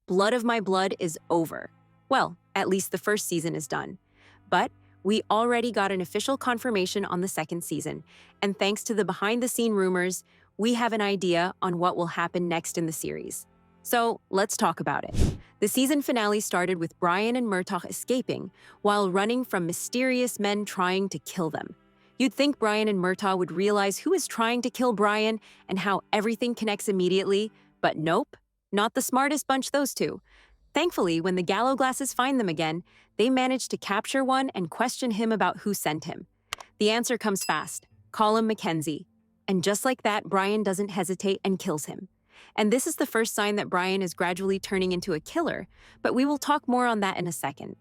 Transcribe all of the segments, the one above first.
Blood of My Blood is over. Well, at least the first season is done. But we already got an official confirmation on the second season, and thanks to the behind-the-scene rumors, we have an idea on what will happen next in the series. So, let's talk about it. The season finale started with Brian and Myrtto escaping while running from mysterious men trying to kill them. You'd think Brian and Myrtto would realize who is trying to kill Brian and how everything connects immediately, but nope, not the smartest bunch, those two. Thankfully, when the Gallo glasses find them again, they manage to capture one and question him about who sent him. The answer comes fast: call him Mackenzie. And just like that, Brian doesn't hesitate and kills him. And this is the first sign that Brian is gradually turning into a killer, but we will talk more on that in a second.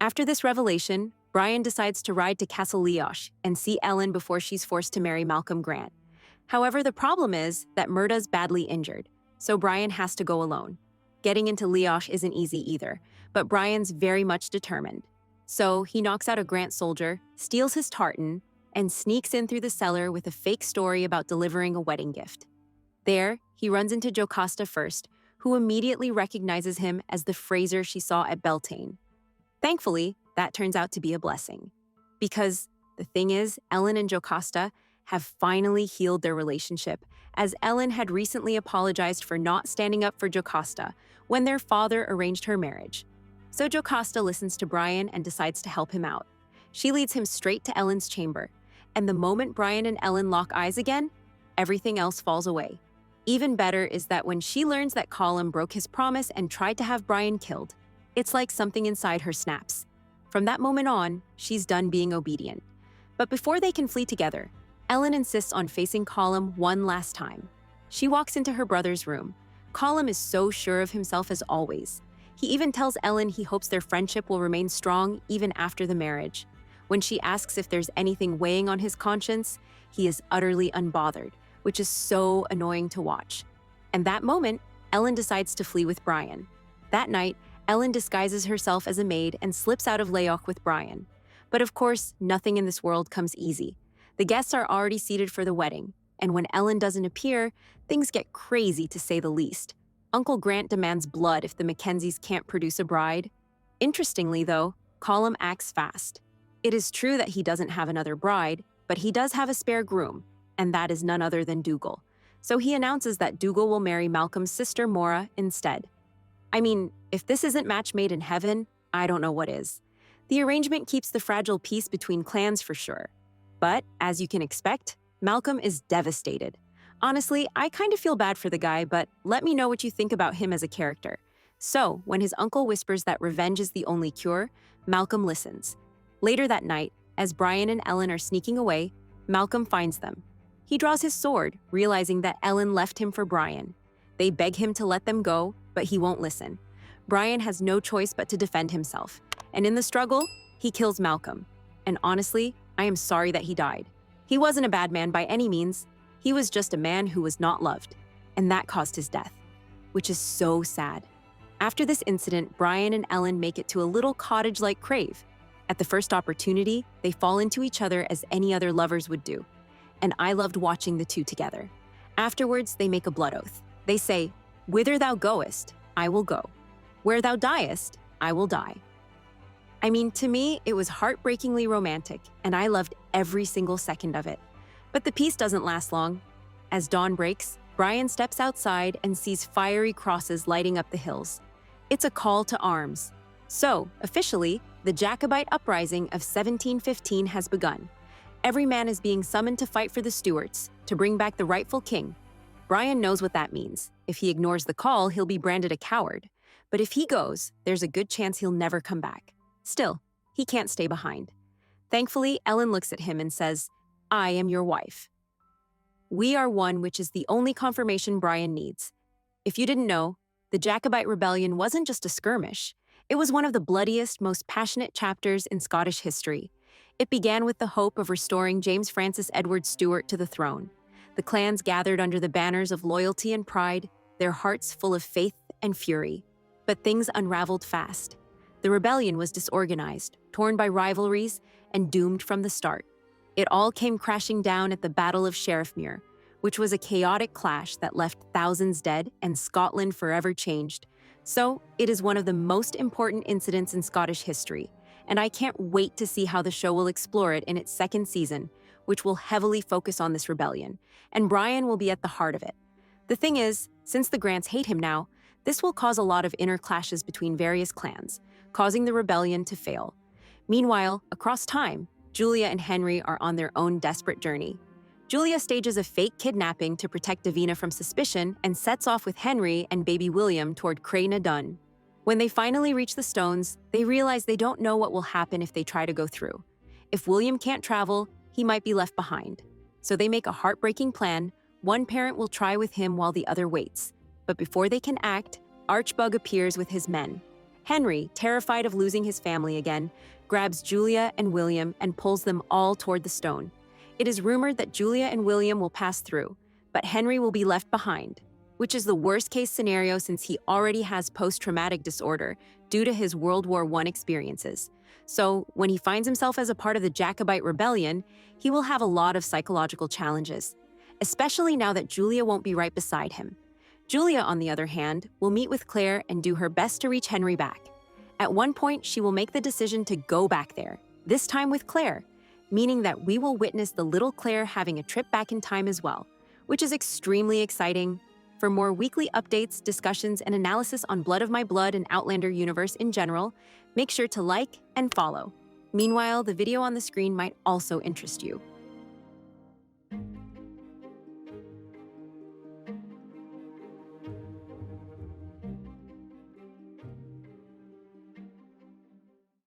After this revelation, Brian decides to ride to Castle Leosh and see Ellen before she's forced to marry Malcolm Grant. However, the problem is that Myrtto's badly injured, so Brian has to go alone. Getting into Leosh isn't easy either, but Brian's very much determined. So he knocks out a Grant soldier, steals his tartan, and sneaks in through the cellar with a fake story about delivering a wedding gift. There, he runs into Jocasta first, who immediately recognizes him as the Fraser she saw at Beltane. Thankfully, that turns out to be a blessing. Because the thing is, Ellen and Jocasta have finally healed their relationship, as Ellen had recently apologized for not standing up for Jocasta when their father arranged her marriage. So Jocasta listens to Brian and decides to help him out. She leads him straight to Ellen's chamber, and the moment Brian and Ellen lock eyes again, everything else falls away. Even better is that when she learns that Colum broke his promise and tried to have Brian killed, it's like something inside her snaps. From that moment on, she's done being obedient. But before they can flee together, Ellen insists on facing Colum one last time. She walks into her brother's room. Colum is so sure of himself as always. He even tells Ellen he hopes their friendship will remain strong even after the marriage. When she asks if there's anything weighing on his conscience, he is utterly unbothered, which is so annoying to watch. And that moment, Ellen decides to flee with Brian. That night, Ellen disguises herself as a maid and slips out of Leoch with Brian. But of course, nothing in this world comes easy. The guests are already seated for the wedding, and when Ellen doesn't appear, things get crazy to say the least. Uncle Grant demands blood if the Mackenzies can't produce a bride. Interestingly, though, Colum acts fast. It is true that he doesn't have another bride, but he does have a spare groom, and that is none other than Dougal. So he announces that Dougal will marry Malcolm's sister Maura instead. I mean, if this isn't match made in heaven, I don't know what is. The arrangement keeps the fragile peace between clans for sure. But, as you can expect, Malcolm is devastated. Honestly, I kind of feel bad for the guy, but let me know what you think about him as a character. So, when his uncle whispers that revenge is the only cure, Malcolm listens. Later that night, as Brian and Ellen are sneaking away, Malcolm finds them. He draws his sword, realizing that Ellen left him for Brian. They beg him to let them go, but he won't listen. Brian has no choice but to defend himself, and in the struggle, he kills Malcolm. And honestly, I am sorry that he died. He wasn't a bad man by any means. He was just a man who was not loved, and that caused his death, which is so sad. After this incident, Brian and Ellen make it to a little cottage-like crave. At the first opportunity, they fall into each other as any other lovers would do, and I loved watching the two together. Afterwards, they make a blood oath. They say, "Whither thou goest, I will go. Where thou diest, I will die." I mean, to me, it was heartbreakingly romantic, and I loved every single second of it. But the peace doesn't last long. As dawn breaks, Brian steps outside and sees fiery crosses lighting up the hills. It's a call to arms. So, officially, the Jacobite uprising of 1715 has begun. Every man is being summoned to fight for the Stuarts, to bring back the rightful king. Brian knows what that means. If he ignores the call, he'll be branded a coward. But if he goes, there's a good chance he'll never come back. Still, he can't stay behind. Thankfully, Ellen looks at him and says, "I am your wife." We are one, which is the only confirmation Brian needs. If you didn't know, the Jacobite rebellion wasn't just a skirmish. It was one of the bloodiest, most passionate chapters in Scottish history. It began with the hope of restoring James Francis Edward Stuart to the throne. The clans gathered under the banners of loyalty and pride, their hearts full of faith and fury. But things unraveled fast. The rebellion was disorganized, torn by rivalries, and doomed from the start. It all came crashing down at the Battle of Sheriffmuir, which was a chaotic clash that left thousands dead and Scotland forever changed. So, it is one of the most important incidents in Scottish history, and I can't wait to see how the show will explore it in its second season, which will heavily focus on this rebellion, and Brian will be at the heart of it. The thing is, since the Grants hate him now, this will cause a lot of inner clashes between various clans, causing the rebellion to fail. Meanwhile, across time, Julia and Henry are on their own desperate journey. Julia stages a fake kidnapping to protect Davina from suspicion and sets off with Henry and baby William toward Craigna. When they finally reach the stones, they realize they don't know what will happen if they try to go through. If William can't travel, he might be left behind. So they make a heartbreaking plan. One parent will try with him while the other waits. But before they can act, Archbug appears with his men. Henry, terrified of losing his family again, grabs Julia and William and pulls them all toward the stone. It is rumored that Julia and William will pass through, but Henry will be left behind, which is the worst-case scenario since he already has post-traumatic disorder due to his World War I experiences. So, when he finds himself as a part of the Jacobite rebellion, he will have a lot of psychological challenges, especially now that Julia won't be right beside him. Julia, on the other hand, will meet with Claire and do her best to reach Henry back. At one point, she will make the decision to go back there, this time with Claire, meaning that we will witness the little Claire having a trip back in time as well, which is extremely exciting. For more weekly updates, discussions, and analysis on Blood of My Blood and Outlander universe in general, make sure to like and follow. Meanwhile, the video on the screen might also interest you.